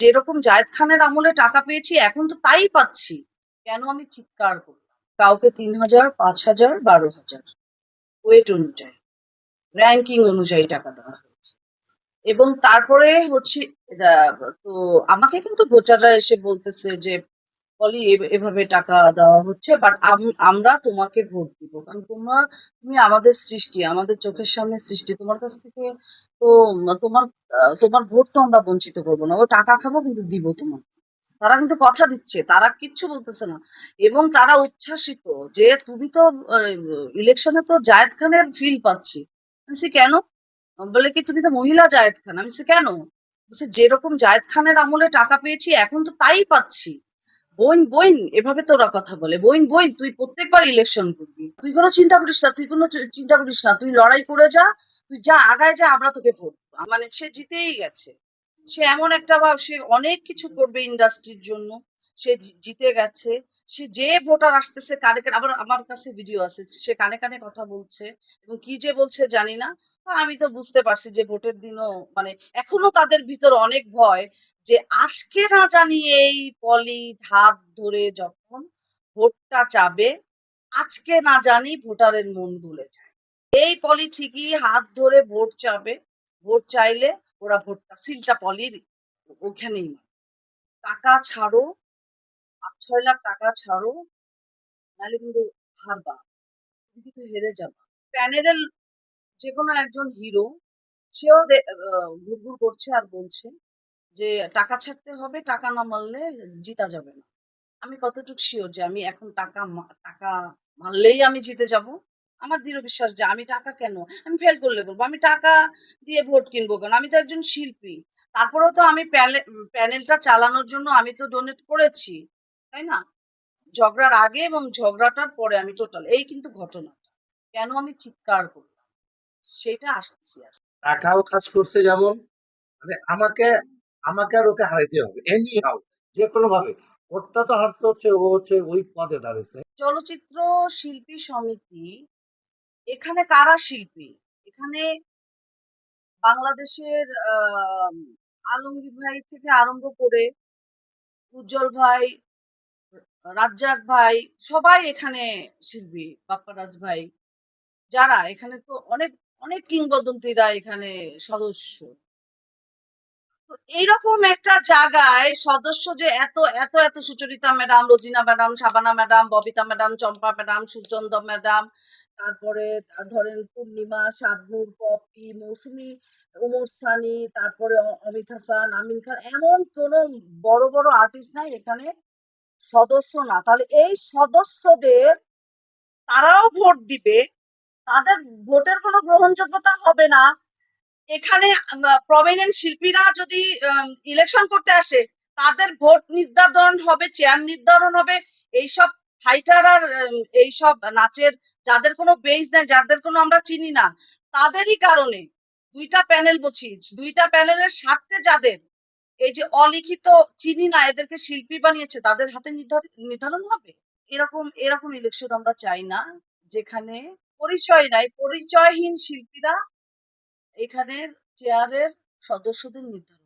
যেরকম জায়েদ খানের আমলে টাকা পেয়েছি এখন তো তাই পাচ্ছি। কেন আমি চিৎকার করলাম? কাউকে ৩,০০০, ৫,০০০, ১২,০০০ ওয়েট অনুযায়ী, র্যাঙ্কিং অনুযায়ী টাকা দেওয়া হয়েছে। এবং তারপরে হচ্ছে তো আমাকে কিন্তু ভোটাররা এসে বলতেছে যে বলি এভাবে টাকা দেওয়া হচ্ছে, বাট আমরা তোমাকে ভোট দিব কারণ তুমি আমাদের সৃষ্টি, আমাদের চোখের সামনে সৃষ্টি। তোমার কাছ থেকে তো তোমার ভোট তো আমরা বঞ্চিত করবো না। ও টাকা খাবো কিন্তু দিব তোমার। তারা কিন্তু কথা দিচ্ছে, তারা কিচ্ছু বলতেছে না। এবং তারা উচ্ছ্বাসিত যে তুমি তো ইলেকশনে তো জায়েদ খানের ফিল পাচ্ছি। আমি বলছি, কেন? বলে কি তুমি তো মহিলা জায়েদ খান। আমি বলছি, কেন? বলছে যেরকম জায়েদ খানের আমলে টাকা পেয়েছি এখন তো তাই পাচ্ছি। বইন বইন এভাবে তো ওরা কথা বলে। বইন বইন তুই প্রত্যেকবার ইলেকশন করবি, তুই কোনো চিন্তা করিস না, তুই কোনো চিন্তা করিস না, তুই লড়াই করে যা, তুই যা আগায় যা, আমরা তোকে ভোট দেবো। মানে সে জিতেই গেছে। সে এমন একটা ভাব, সে অনেক কিছু করবে ইন্ডাস্ট্রির জন্য। সে জিতে গেছে। সে যে ভোটার আসতেছে কানে কানে, আবার আমার কাছে ভিডিও আছে, সে কানে কানে কথা বলছে এবং কি যে বলছে জানি না। আমি তো বুঝতে পারছি যে ভোটের দিনও মানে এখনো তাদের ভিতর অনেক ভয় যে আজকে না জানি এই পলি হাত ধরে যখন ভোটটা চাবে, আজকে না জানি ভোটারের মন ভুলে যায়। এই পলি ঠিকই হাত ধরে ভোট চাবে, ভোট চাইলে ওরা ভোটটা সিলটা পলির ওখানেই মারে। টাকা ছাড়ো, ৫-৬ লাখ টাকা ছাড়ো, নাহলে কিন্তু হারবা, তুমি কিন্তু হেরে যাবা। প্যানেলের যে কোনো একজন হিরো, সেও ঘুরঘুর করছে আর বলছে যে টাকা ছাড়তে হবে, টাকা না মারলে জিতা যাবে না। আমি কতটুকু শিওর যে আমি এখন টাকা মারলেই আমি জিতে যাব? আমার দৃঢ় বিশ্বাস যে আমি টাকা কেন? আমি ফেল করলে বলবো আমি টাকা দিয়ে ভোট কিনবো কেন? আমি তো একজন শিল্পী। তারপরেও তো আমি প্যানেলটা চালানোর জন্য আমি তো ডোনেট করেছি, তাই না? ঝগড়ার আগে এবং ঝগড়াটার পরে আমি টোটাল এই কিন্তু ঘটনাটা। কেন আমি চিৎকার করলাম? সেটা আসতেছি আজকে। টাকাও কাজ করছে যেমন, মানে আমাকে আমাকে আর ওকে হারাইতে হবে এনি হাউ, যে কোনো ভাবে। ওরটা তো হারতে হচ্ছে, ও হচ্ছে ওই পদে দাঁড়িয়েছে। চলচ্চিত্র শিল্পী সমিতি, এখানে কারা শিল্পী? এখানে বাংলাদেশের আলমগীর ভাই থেকে আরম্ভ করে উজ্জ্বল ভাই, রাজ্জাক ভাই, সবাই এখানে শিল্পী, বাপ্পারাজ ভাই, যারা এখানে তো অনেক অনেক কিংবদন্তিরা এখানে সদস্য। তো এইরকম একটা জায়গায় সদস্য যে এত এত এত Sucharita madam, Rozina madam, Shabana madam, Bobita madam, Champa madam, Suchanda madam, তারপরে ধরেন পূর্ণিমা, শাবনূর, পপি, মৌসুমী, ওমর সানি, তারপরে অমিত হাসান, আমিন খান, এমন কোন বড় বড় আর্টিস্ট নাই এখানে সদস্য না। তাহলে এই সদস্যদের, তারাও ভোট দিবে, তাদের ভোটের কোনো গ্রহণযোগ্যতা হবে না। এখানে প্রমিনেন্ট শিল্পীরা যদি ইলেকশন করতে আসে, তাদের ভোট নির্ধারণ হবে, চেয়ার নির্ধারণ হবে এইসব ফাইটার আর এইসব নাচের যাদের কোনো বেস নেই, যাদের কোনো আমরা চিনি না, তাদেরই কারণে। দুইটা প্যানেল বলছি, দুইটা প্যানেলের স্বার্থে যাদের এই যে অলিখিত চিনি না এদেরকে শিল্পী বানিয়েছে, তাদের হাতে নির্ধারণ হবে। এরকম এরকম ইলেকশন আমরা চাই না, যেখানে পরিচয় নাই, পরিচয়হীন শিল্পীরা এখানের চেয়ারের সদস্যদের নির্ধারণ